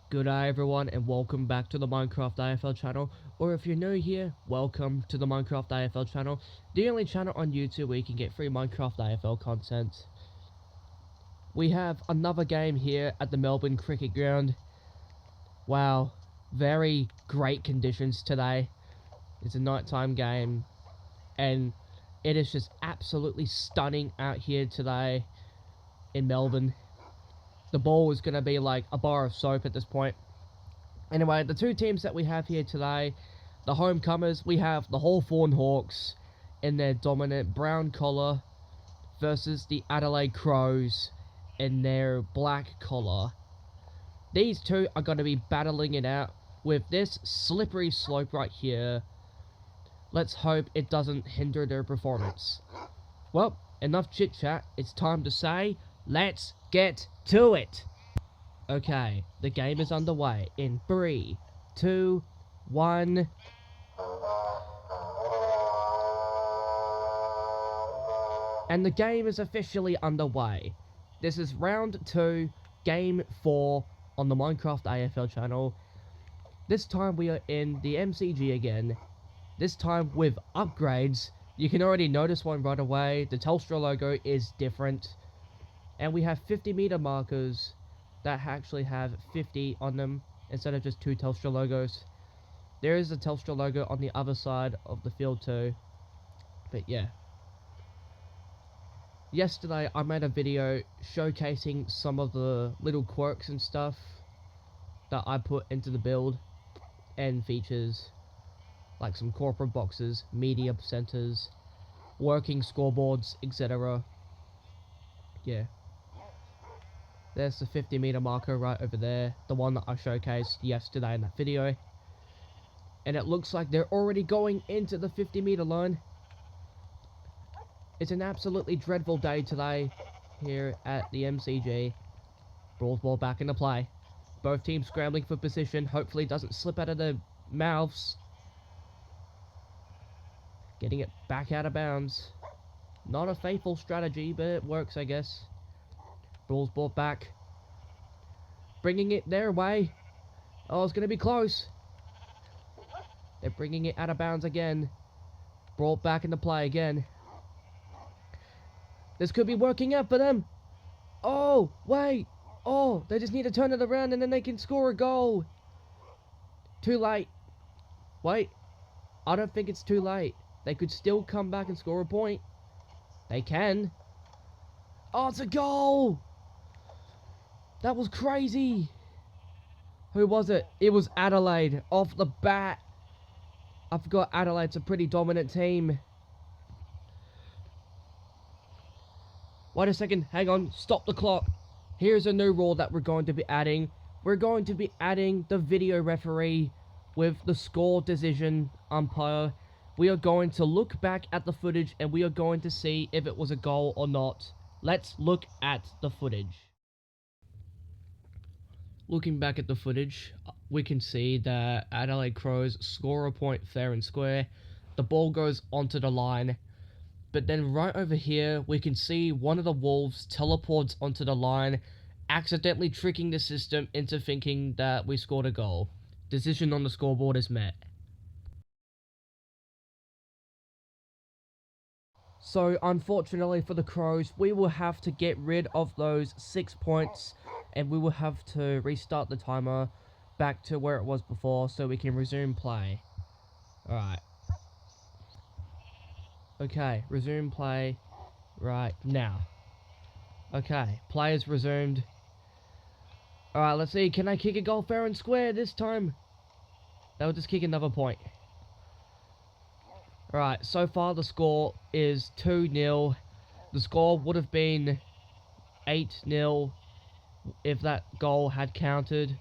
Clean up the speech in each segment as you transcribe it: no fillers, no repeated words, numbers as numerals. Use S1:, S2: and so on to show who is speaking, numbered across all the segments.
S1: Good day everyone and welcome back to the Minecraft AFL channel, or if you're new here, welcome to the Minecraft AFL channel, the only channel on YouTube where you can get free Minecraft AFL content. We have another game here at the Melbourne Cricket Ground. Wow, very great conditions today. It's a nighttime game and it is just absolutely stunning out here today in Melbourne. The ball is going to be like a bar of soap at this point. Anyway, the two teams that we have here today, the homecomers, we have the Hawthorn Hawks in their dominant brown collar versus the Adelaide Crows in their black collar. These two are going to be battling it out with this slippery slope right here. Let's hope it doesn't hinder their performance. Well, enough chit chat. It's time to say, let's get to it. Okay, the game is underway in 3, 2, 1. And the game is officially underway. This is round 2, game 4 on the Minecraft AFL channel. This time we are in the MCG again. This time with upgrades. You can already notice one right away. The Telstra logo is different. And we have 50-meter markers that actually have 50 on them instead of just 2 Telstra logos. There is a Telstra logo on the other side of the field too. But yeah. Yesterday I made a video showcasing some of the little quirks and stuff that I put into the build and features. Like some corporate boxes, media centers, working scoreboards, etc. Yeah. There's the 50-meter marker right over there, the one that I showcased yesterday in that video. And it looks like they're already going into the 50-meter line. It's an absolutely dreadful day today here at the MCG. Brawls ball back into play. Both teams scrambling for position. Hopefully it doesn't slip out of their mouths. Getting it back out of bounds. Not a faithful strategy, but it works, I guess. Ball's brought back. Bringing it their way. Oh, it's going to be close. They're bringing it out of bounds again. Brought back into play again. This could be working out for them. Oh, wait. Oh, they just need to turn it around and then they can score a goal. Too late. Wait. I don't think it's too late. They could still come back and score a point. They can. Oh, it's a goal. That was crazy. Who was it? It was Adelaide off the bat. I forgot Adelaide's a pretty dominant team. Wait a second. Hang on. Stop the clock. Here's a new rule that we're going to be adding. We're going to be adding the video referee with the score decision umpire. We are going to look back at the footage and we are going to see if it was a goal or not. Let's look at the footage. Looking back at the footage, we can see that Adelaide Crows score a point fair and square. The ball goes onto the line. But then right over here, we can see one of the Wolves teleports onto the line, accidentally tricking the system into thinking that we scored a goal. Decision on the scoreboard is met. So, unfortunately for the Crows, we will have to get rid of those 6 points, and we will have to restart the timer back to where it was before so we can resume play. Alright. Okay, resume play right now. Okay, players resumed. Alright, let's see, can I kick a goal fair and square this time? They'll just kick another point. Alright, so far the score is 2-0. The score would have been 8-0 if that goal had counted,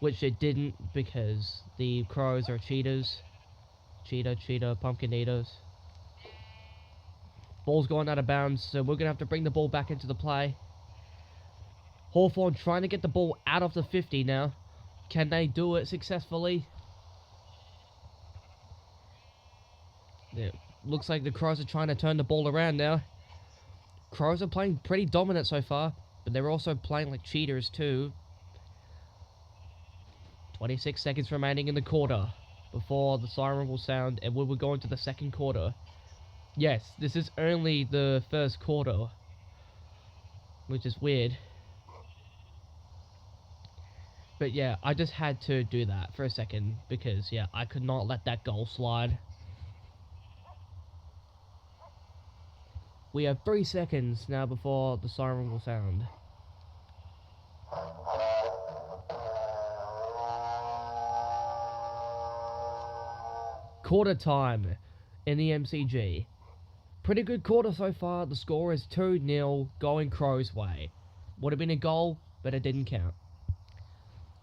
S1: which it didn't because the Crows are cheaters. Cheater, pumpkin eaters. Ball's going out of bounds, so we're going to have to bring the ball back into the play. Hawthorn trying to get the ball out of the 50 now. Can they do it successfully? Yeah, looks like the Crows are trying to turn the ball around now. Crows are playing pretty dominant so far, but they're also playing like cheaters too. 26 seconds remaining in the quarter before the siren will sound, and we will go into the second quarter. Yes, this is only the first quarter, which is weird. But yeah, I just had to do that for a second because, yeah, I could not let that goal slide. We have 3 seconds now before the siren will sound. Quarter time in the MCG. Pretty good quarter so far. The score is 2-0 going Crows' way. Would have been a goal, but it didn't count.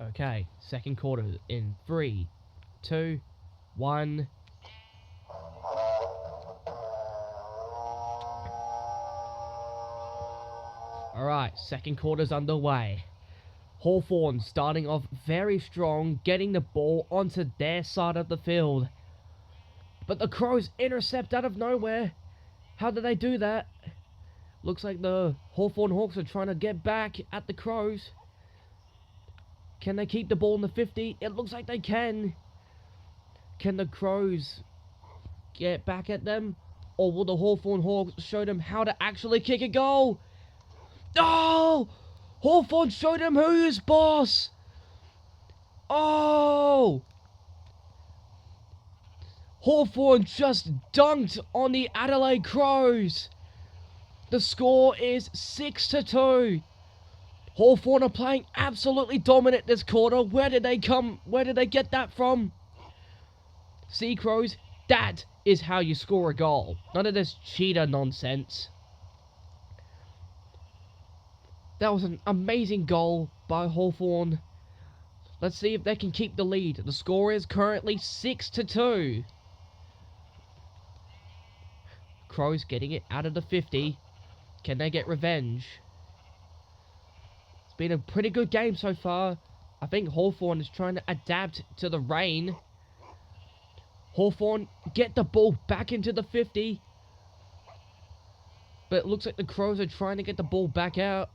S1: Okay, second quarter in 3, 2, 1. Alright, second quarter's underway. Hawthorn starting off very strong, getting the ball onto their side of the field. But the Crows intercept out of nowhere. How did they do that? Looks like the Hawthorn Hawks are trying to get back at the Crows. Can they keep the ball in the 50? It looks like they can. Can the Crows get back at them? Or will the Hawthorn Hawks show them how to actually kick a goal? Oh! Hawthorn showed them who's boss! Oh! Hawthorn just dunked on the Adelaide Crows. The score is 6-2. Hawthorn are playing absolutely dominant this quarter. Where did they get that from? See, Crows, that is how you score a goal. None of this cheater nonsense. That was an amazing goal by Hawthorn. Let's see if they can keep the lead. The score is currently 6-2. Crows getting it out of the 50. Can they get revenge? It's been a pretty good game so far. I think Hawthorn is trying to adapt to the rain. Hawthorn get the ball back into the 50. But it looks like the Crows are trying to get the ball back out.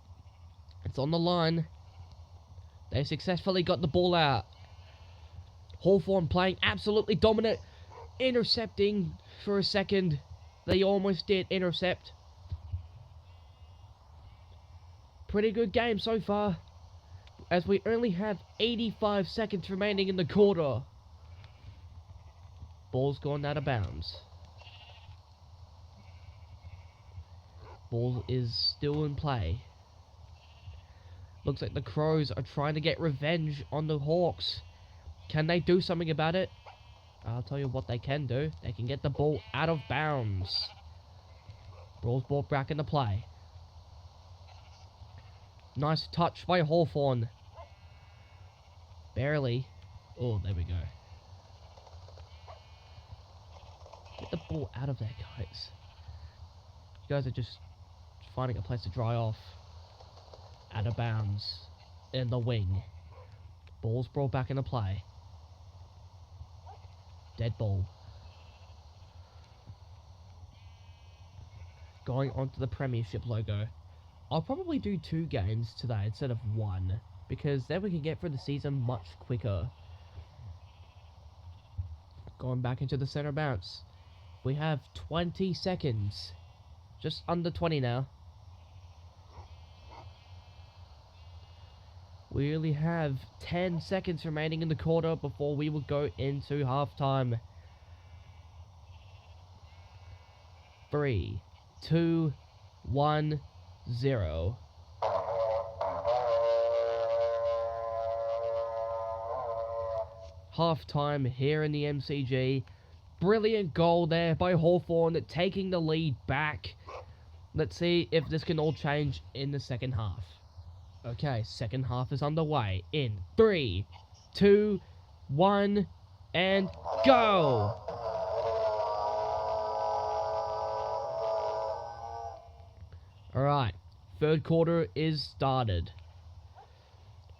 S1: It's on the line. They successfully got the ball out. Hawthorn playing absolutely dominant. Intercepting for a second. They almost did intercept. Pretty good game so far, as we only have 85 seconds remaining in the quarter. Ball's gone out of bounds. Ball is still in play. Looks like the Crows are trying to get revenge on the Hawks. Can they do something about it? I'll tell you what they can do. They can get the ball out of bounds. Ball's brought back into play. Nice touch by Hawthorn. Barely. Oh, there we go. Get the ball out of there, guys. You guys are just finding a place to dry off. Out of bounds. In the wing. Ball's brought back into play. Dead ball. Going on to the Premiership logo. I'll probably do 2 games today instead of 1, because then we can get through the season much quicker. Going back into the center bounce. We have 20 seconds. Just under 20 now. We only have 10 seconds remaining in the quarter before we will go into halftime. 3, 2, 1, 0. Halftime here in the MCG. Brilliant goal there by Hawthorn, taking the lead back. Let's see if this can all change in the second half. Okay, second half is underway in 3, 2, 1, and go! Alright, third quarter is started.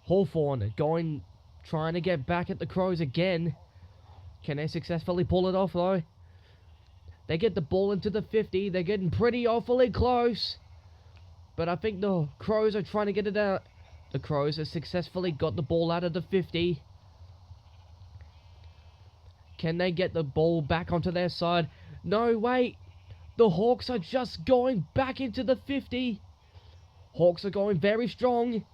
S1: Hawthorn trying to get back at the Crows again. Can they successfully pull it off though? They get the ball into the 50. They're getting pretty awfully close. But I think the Crows are trying to get it out. The Crows have successfully got the ball out of the 50. Can they get the ball back onto their side? No, wait. The Hawks are just going back into the 50. Hawks are going very strong.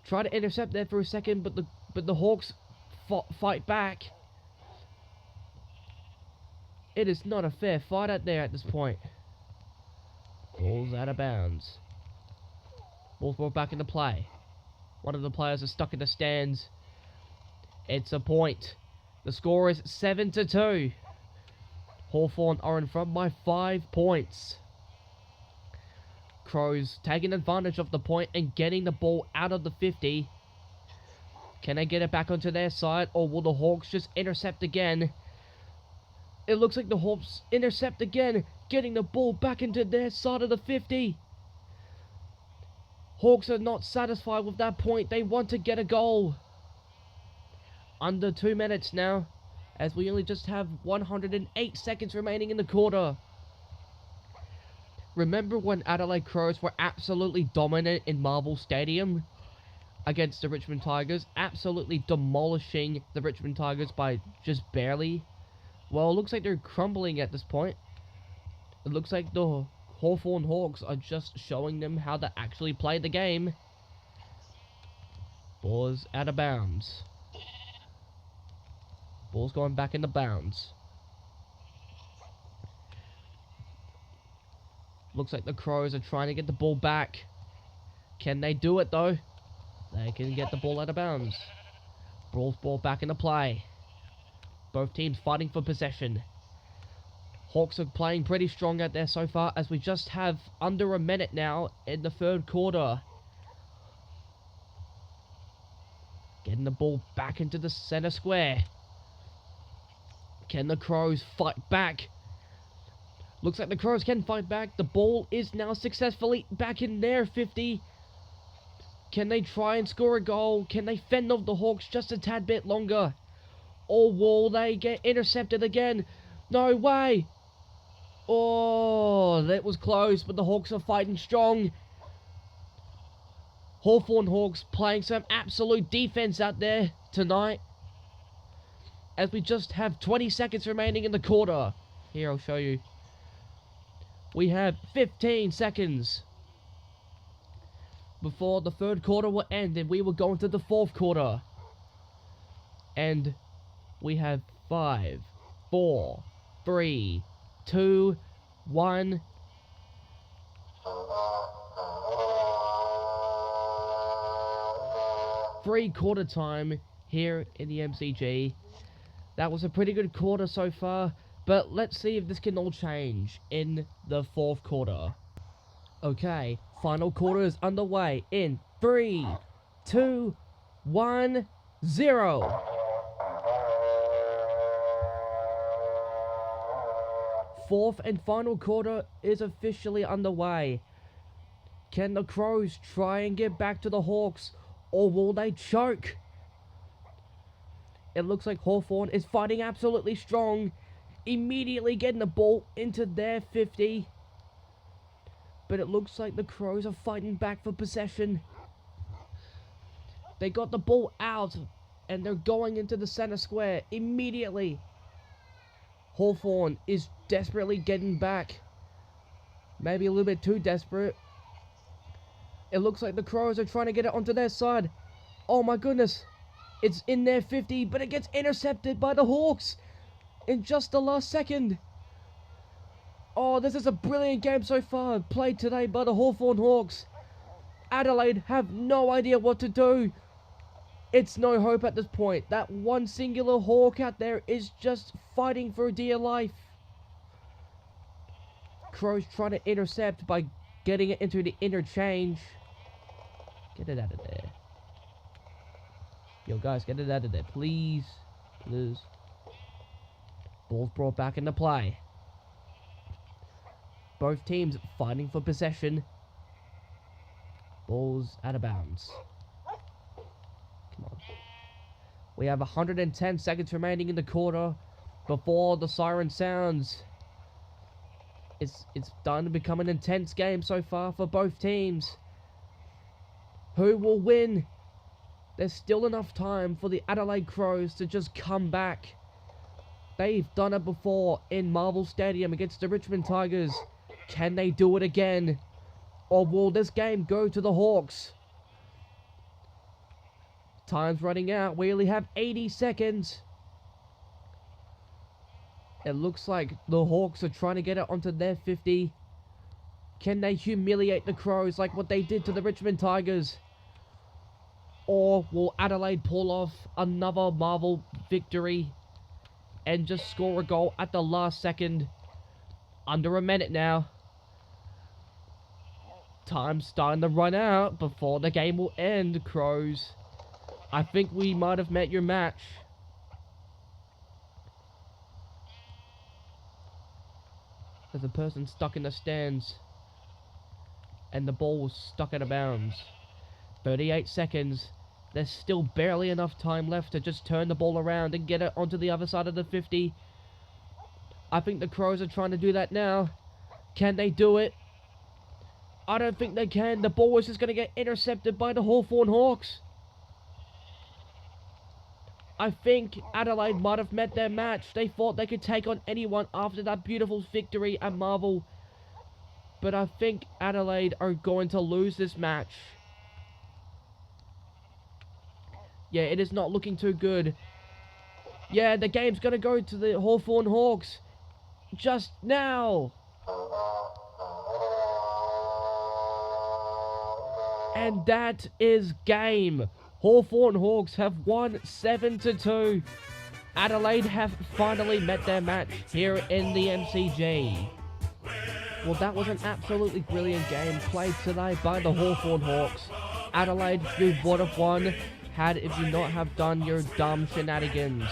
S1: Try to intercept there for a second, but the Hawks fight back. It is not a fair fight out there at this point. Ball's out of bounds. Ball's brought back into play. One of the players is stuck in the stands. It's a point. The score is 7-2. Hawthorn are in front by 5 points. Crows taking advantage of the point and getting the ball out of the 50. Can they get it back onto their side, or will the Hawks just intercept again? It looks like the Hawks intercept again, getting the ball back into their side of the 50. Hawks are not satisfied with that point. They want to get a goal. Under 2 minutes now, as we only just have 108 seconds remaining in the quarter. Remember when Adelaide Crows were absolutely dominant in Marvel Stadium against the Richmond Tigers? Absolutely demolishing the Richmond Tigers by just barely. Well, it looks like they're crumbling at this point. It looks like the Hawthorn Hawks are just showing them how to actually play the game. Ball's out of bounds. Ball's going back into bounds. Looks like the Crows are trying to get the ball back. Can they do it though? They can get the ball out of bounds. Ball back into play. Both teams fighting for possession. Hawks are playing pretty strong out there so far, as we just have under a minute now in the third quarter. Getting the ball back into the center square. Can the Crows fight back? Looks like the Crows can fight back. The ball is now successfully back in their 50. Can they try and score a goal? Can they fend off the Hawks just a tad bit longer? Or will they get intercepted again? No way! Oh, that was close, but the Hawks are fighting strong. Hawthorn Hawks playing some absolute defense out there tonight. As we just have 20 seconds remaining in the quarter. Here, I'll show you. We have 15 seconds before the third quarter will end, and we will go into the fourth quarter. And we have 5, 4, 3, 2, 1. Three-quarter time here in the MCG. That was a pretty good quarter so far, but let's see if this can all change in the fourth quarter. Okay, final quarter is underway in 3, 2, 1, 0. Fourth and final quarter is officially underway. Can the Crows try and get back to the Hawks, or will they choke? It looks like Hawthorn is fighting absolutely strong, immediately getting the ball into their 50. But it looks like the Crows are fighting back for possession. They got the ball out, and they're going into the center square immediately. Hawthorn is desperately getting back. Maybe a little bit too desperate. It looks like the Crows are trying to get it onto their side. Oh my goodness. It's in their 50, but it gets intercepted by the Hawks in just the last second. Oh, this is a brilliant game so far, played today by the Hawthorn Hawks. Adelaide have no idea what to do. It's no hope at this point. That one singular Hawk out there is just fighting for dear life. Crows trying to intercept by getting it into the interchange. Get it out of there. Yo, guys, get it out of there, please. Please. Ball's brought back into play. Both teams fighting for possession. Ball's out of bounds. Come on. We have 110 seconds remaining in the quarter before the siren sounds. It's starting to become an intense game so far for both teams. Who will win? There's still enough time for the Adelaide Crows to just come back. They've done it before in Marvel Stadium against the Richmond Tigers. Can they do it again? Or will this game go to the Hawks? Time's running out. We only have 80 seconds. It looks like the Hawks are trying to get it onto their 50. Can they humiliate the Crows like what they did to the Richmond Tigers? Or will Adelaide pull off another Marvel victory and just score a goal at the last second? Under a minute now. Time's starting to run out before the game will end, Crows. I think we might have met your match. There's a person stuck in the stands. And the ball was stuck out of bounds. 38 seconds. There's still barely enough time left to just turn the ball around and get it onto the other side of the 50. I think the Crows are trying to do that now. Can they do it? I don't think they can. The ball is just going to get intercepted by the Hawthorn Hawks. I think Adelaide might have met their match. They thought they could take on anyone after that beautiful victory at Marvel. But I think Adelaide are going to lose this match. Yeah, it is not looking too good. Yeah, the game's going to go to the Hawthorn Hawks. Just now. And that is game. Hawthorn Hawks have won 7-2. Adelaide have finally met their match here in the MCG. Well, that was an absolutely brilliant game played today by the Hawthorn Hawks. Adelaide, you would have won had if you not have done your dumb shenanigans.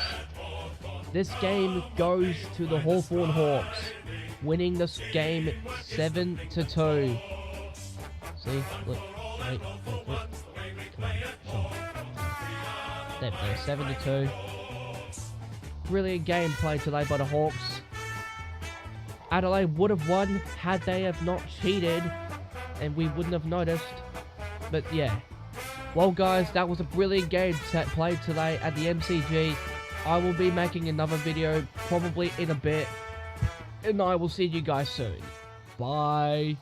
S1: This game goes to the Hawthorn Hawks, winning this game 7-2. See, look, wait. Come on, sure. There we go, 7-2. Brilliant game played today by the Hawks. Adelaide would have won had they have not cheated, and we wouldn't have noticed. But yeah. Well guys, that was a brilliant game played today at the MCG. I will be making another video probably in a bit, and I will see you guys soon. Bye.